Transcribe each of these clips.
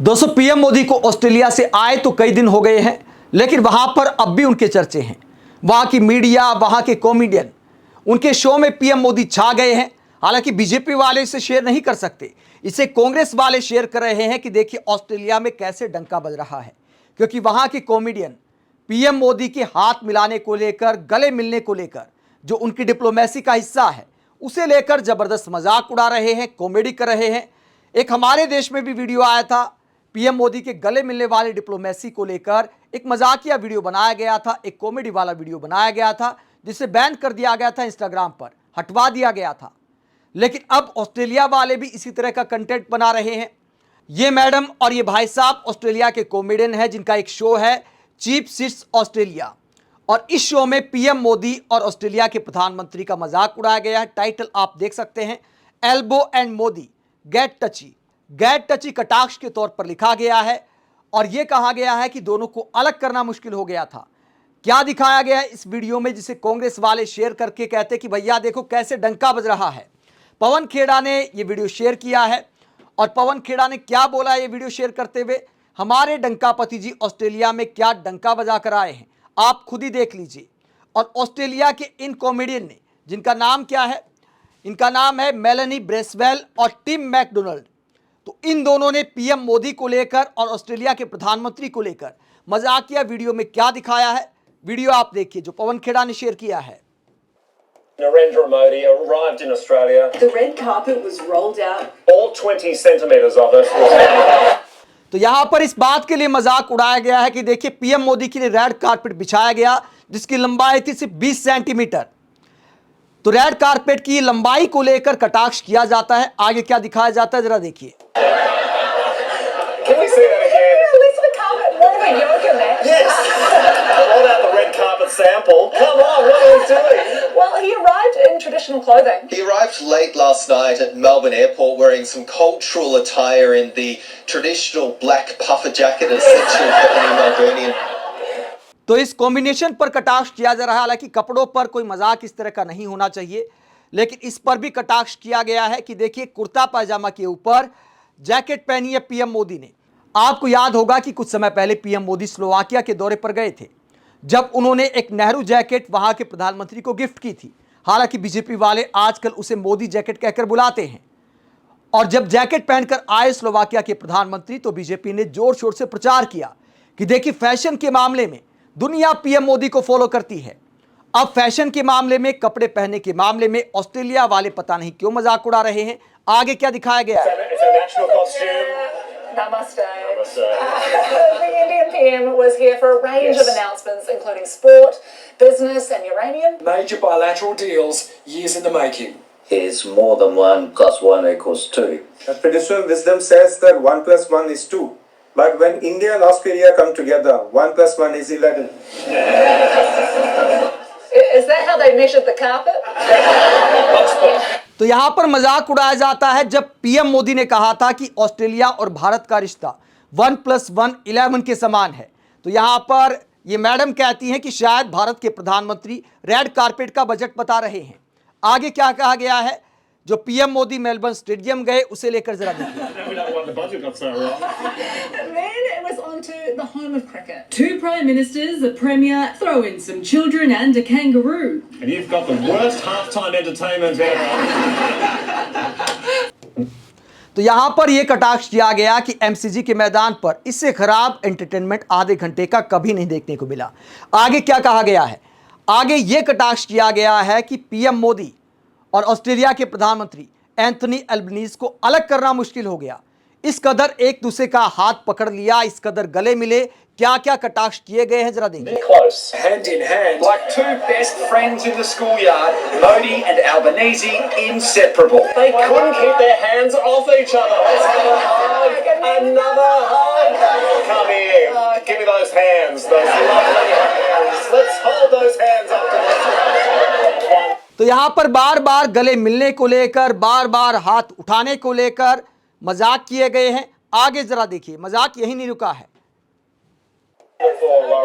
दोस्तों पीएम मोदी को ऑस्ट्रेलिया से आए तो कई दिन हो गए हैं, लेकिन वहां पर अब भी उनके चर्चे हैं। वहां की मीडिया, वहां के कॉमेडियन, उनके शो में पीएम मोदी छा गए हैं। हालांकि बीजेपी वाले इसे शेयर नहीं कर सकते, इसे कांग्रेस वाले शेयर कर रहे हैं कि देखिए ऑस्ट्रेलिया में कैसे डंका बज रहा है, क्योंकि वहां के कॉमेडियन पीएम मोदी के हाथ मिलाने को लेकर, गले मिलने को लेकर, जो उनकी डिप्लोमेसी का हिस्सा है उसे लेकर जबरदस्त मजाक उड़ा रहे हैं, कॉमेडी कर रहे हैं। एक हमारे देश में भी वीडियो आया था, पीएम मोदी के गले मिलने वाले डिप्लोमेसी को लेकर एक मजाकिया वीडियो बनाया गया था, एक कॉमेडी वाला वीडियो बनाया गया था, जिसे बैन कर दिया गया था, इंस्टाग्राम पर हटवा दिया गया था। लेकिन अब ऑस्ट्रेलिया वाले भी इसी तरह का कंटेंट बना रहे हैं। ये मैडम और ये भाई साहब ऑस्ट्रेलिया के कॉमेडियन हैं, जिनका एक शो है चीप सीट्स ऑस्ट्रेलिया, और इस शो में पीएम मोदी और ऑस्ट्रेलिया के प्रधानमंत्री का मजाक उड़ाया गया है। टाइटल आप देख सकते हैं, Albo and Modi get touchy. Get touchy कटाक्ष के तौर पर लिखा गया है और यह कहा गया है कि दोनों को अलग करना मुश्किल हो गया था। क्या दिखाया गया है इस वीडियो में, जिसे कांग्रेस वाले शेयर करके कहते कि भैया देखो कैसे डंका बज रहा है। पवन खेड़ा ने यह वीडियो शेयर किया है और पवन खेड़ा ने क्या बोला ये वीडियो शेयर करते हुए, हमारे डंकापति जी ऑस्ट्रेलिया में क्या डंका बजा कर आए हैं, आप खुद ही देख लीजिए। और ऑस्ट्रेलिया के इन कॉमेडियन ने, जिनका नाम क्या है, इनका नाम है मेलेनी ब्रेसवेल और टिम मैकडोनाल्ड, तो इन दोनों ने पीएम मोदी को लेकर और ऑस्ट्रेलिया के प्रधानमंत्री को लेकर मजाकिया वीडियो में क्या दिखाया है, वीडियो आप देखिए जो पवन खेड़ा ने शेयर किया है। Narendra Modi arrived in Australia. The red carpet was rolled out. All 20 centimeters of it was तो यहां पर इस बात के लिए मजाक उड़ाया गया है कि देखिए पीएम मोदी के लिए रेड कारपेट बिछाया गया, जिसकी लंबाई थी सिर्फ 20 सेंटीमीटर। तो रेड कारपेट की लंबाई को लेकर कटाक्ष किया जाता है। आगे क्या दिखाया जाता है जरा देखिए। Can we see that again? At least the carpet more of a yoga mat. Yes. What about the red carpet sample? Come on, what are we doing? Well, he arrived in traditional clothing. He arrived late last night at Melbourne Airport wearing some cultural attire in the traditional black puffer jacket essential for any Melburnian. तो इस combination पर कटाक्ष किया जा रहा है। हालांकि कपड़ों पर कोई मजाक इस तरह का नहीं होना चाहिए, लेकिन इस पर भी कटाक्ष किया गया है कि देखिए कुर्ता पायजामा के ऊपर जैकेट पहनी है पीएम मोदी ने। आपको याद होगा कि कुछ समय पहले पीएम मोदी स्लोवाकिया के दौरे पर गए थे, जब उन्होंने एक नेहरू जैकेट वहां के प्रधानमंत्री को गिफ्ट की थी। हालांकि बीजेपी वाले आजकल उसे मोदी जैकेट कहकर बुलाते हैं, और जब जैकेट पहनकर आए स्लोवाकिया के प्रधानमंत्री तो बीजेपी ने जोर शोर से प्रचार किया कि देखिए फैशन के मामले में दुनिया पीएम मोदी को फॉलो करती है। अब फैशन के मामले में, कपड़े पहनने के मामले में ऑस्ट्रेलिया वाले पता नहीं क्यों मजाक उड़ा रहे हैं। आगे क्या दिखाया गया है? It's a national costume. Namaste. Namaste. The Indian PM was here for a range Yes. of announcements, including sport, business, and uranium. Major bilateral deals, years in the making. Is more than 1 + 1 = 2. Traditional wisdom says that 1 + 1 is 2. But when India and Australia come together, 1 + 1 is 11. Is that how they measured the carpet? तो यहां पर मजाक उड़ाया जाता है जब PM Modi ने कहा था कि ऑस्ट्रेलिया और भारत का रिश्ता 1 + 1 11 के समान है। तो यहां पर ये मैडम कहती हैं कि शायद भारत के प्रधानमंत्री रेड कारपेट का बजट बता रहे हैं। आगे क्या कहा गया है, जो पीएम मोदी मेलबर्न स्टेडियम गए उसे लेकर जरा देखिए। We don't know what the budget got so wrong. Then it was on to the home of cricket. 2 prime ministers, the premier, throw in some children and a kangaroo. And you've got the worst halftime entertainment ever. तो यहां पर यह कटाक्ष किया गया कि MCG के मैदान पर इससे खराब एंटरटेनमेंट आधे घंटे का कभी नहीं देखने को मिला। आगे क्या कहा गया है? आगे यह कटाक्ष किया गया है कि पीएम मोदी और ऑस्ट्रेलिया के प्रधानमंत्री एंथनी एल्बनीज को अलग करना मुश्किल हो गया। इस कदर एक दूसरे का हाथ पकड़ लिया, इस कदर गले मिले, क्या क्या कटाक्ष किए गए हैं जरा देखिए। Close. Hand in hand. Like two best friends in the schoolyard, Modi and Albanese, inseparable. They couldn't keep their hands off each other. Another hug. Come here. Give me those hands. Those lovely hands. Let's hold those hands up to this. तो यहां पर बार बार गले मिलने को लेकर, बार बार हाथ उठाने को लेकर मजाक किए गए हैं। आगे जरा देखिए, मजाक यही नहीं रुका है। All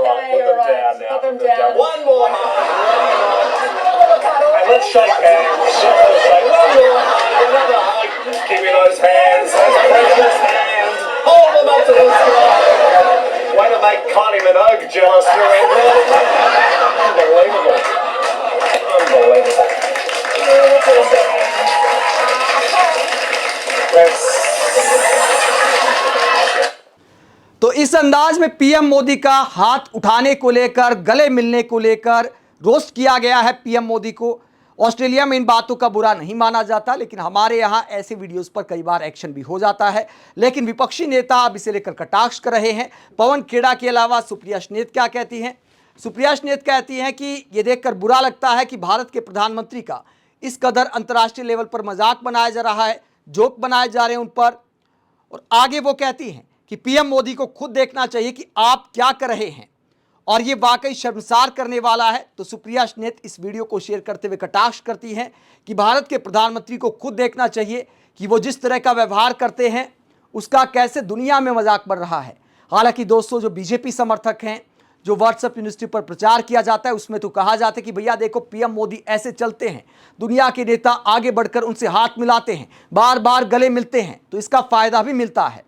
right, put them down now. Put them Put them down. down. One more hug. And let's shake hands. Shake. One more hug. Another hug. Give me those hands. Those precious hands. Hold them up Way to make Kylie Minogue jealous, your Unbelievable. Unbelievable. तो इस अंदाज में PM Modi का हाथ उठाने को लेकर, गले मिलने को लेकर रोस्ट किया गया है पीएम मोदी को। ऑस्ट्रेलिया में इन बातों का बुरा नहीं माना जाता, लेकिन हमारे यहां ऐसे वीडियोस पर कई बार एक्शन भी हो जाता है। लेकिन विपक्षी नेता अब इसे लेकर कटाक्ष कर रहे हैं। पवन खेड़ा के अलावा सुप्रिया स्नेत क्या कहती हैं? सुप्रिया स्नेत कहती हैं कि ये देखकर बुरा लगता है कि भारत के प्रधानमंत्री का इस कदर अंतर्राष्ट्रीय लेवल पर मजाक बनाया जा रहा है, जोक बनाए जा रहे हैं उन पर। और आगे वो कहती हैं कि पीएम मोदी को खुद देखना चाहिए कि आप क्या कर रहे हैं, और ये वाकई शर्मसार करने वाला है। तो सुप्रिया स्नेत इस वीडियो को शेयर करते हुए कटाक्ष करती हैं कि भारत के प्रधानमंत्री को खुद देखना चाहिए कि वो जिस तरह का व्यवहार करते हैं उसका कैसे दुनिया में मजाक बन रहा है। हालांकि दोस्तों, जो बीजेपी समर्थक हैं, जो व्हाट्सएप यूनिवर्सिटी पर प्रचार किया जाता है, उसमें तो कहा जाता है कि भैया देखो पीएम मोदी ऐसे चलते हैं, दुनिया के नेता आगे बढ़कर उनसे हाथ मिलाते हैं, बार बार गले मिलते हैं, तो इसका फायदा भी मिलता है।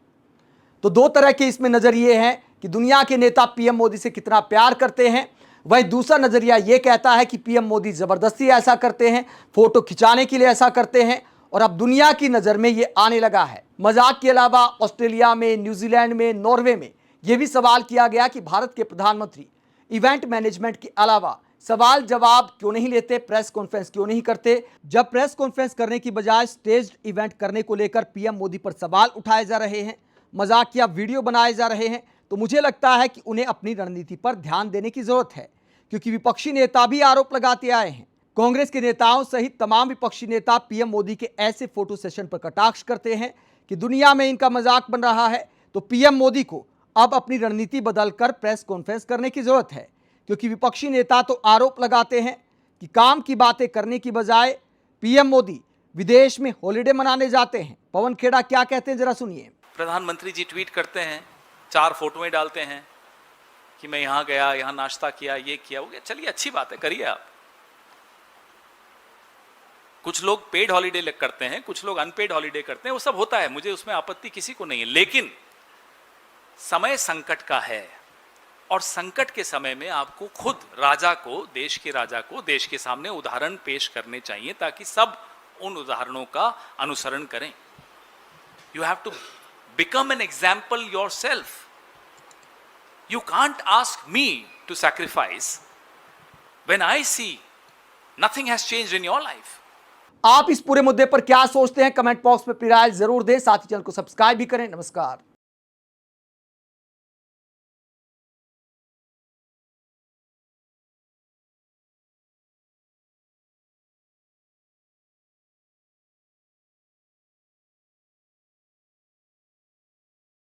तो दो तरह के इसमें नजरिए हैं कि दुनिया के नेता पीएम मोदी से कितना प्यार करते हैं। वहीं दूसरा नजरिया यह कहता है कि पीएम मोदी जबरदस्ती ऐसा करते हैं, फोटो खिंचाने के लिए ऐसा करते हैं, और अब दुनिया की नजर में यह आने लगा है। मजाक के अलावा ऑस्ट्रेलिया में, न्यूजीलैंड में, नॉर्वे में यह भी सवाल किया गया कि भारत के प्रधानमंत्री इवेंट मैनेजमेंट के अलावा सवाल जवाब क्यों नहीं लेते, प्रेस कॉन्फ्रेंस क्यों नहीं करते। जब प्रेस कॉन्फ्रेंस करने की बजाय स्टेज्ड इवेंट करने को लेकर पीएम मोदी पर सवाल उठाए जा रहे हैं, मजाकिया वीडियो बनाए जा रहे हैं, तो मुझे लगता है कि उन्हें अपनी रणनीति पर ध्यान देने की जरूरत है, क्योंकि विपक्षी नेता भी आरोप लगाते आए हैं। कांग्रेस के नेताओं सहित तमाम विपक्षी नेता पीएम मोदी के ऐसे फोटो सेशन पर कटाक्ष करते हैं कि दुनिया में इनका मजाक बन रहा है। तो पीएम मोदी को अब अपनी रणनीति बदलकर प्रेस कॉन्फ्रेंस करने की जरूरत है, क्योंकि विपक्षी नेता तो आरोप लगाते हैं कि काम की बातें करने की बजाय पीएम मोदी विदेश में हॉलिडे मनाने जाते हैं। पवन खेड़ा क्या कहते हैं, जरा सुनिए। प्रधानमंत्री जी ट्वीट करते हैं, 4 फोटोएं डालते हैं कि मैं यहाँ गया, यहाँ नाश्ता किया, ये किया, वो किया। चलिए अच्छी बात है, करिए आप। कुछ लोग पेड हॉलीडे करते हैं, कुछ लोग अनपेड हॉलीडे करते हैं, वो सब होता है, मुझे उसमें आपत्ति किसी को नहीं है। लेकिन समय संकट का है, और संकट के समय में आपको खुद राजा को, देश के राजा को देश के सामने उदाहरण पेश करने चाहिए, ताकि सब उन उदाहरणों का अनुसरण करें। You have to become an example yourself. You can't ask me to sacrifice when I see nothing has changed in your life. आप इस पूरे मुद्दे पर क्या सोचते हैं? कमेंट बॉक्स में अपनी राय जरूर दें। साथ ही चैनल को सब्सक्राइब भी करें। नमस्कार।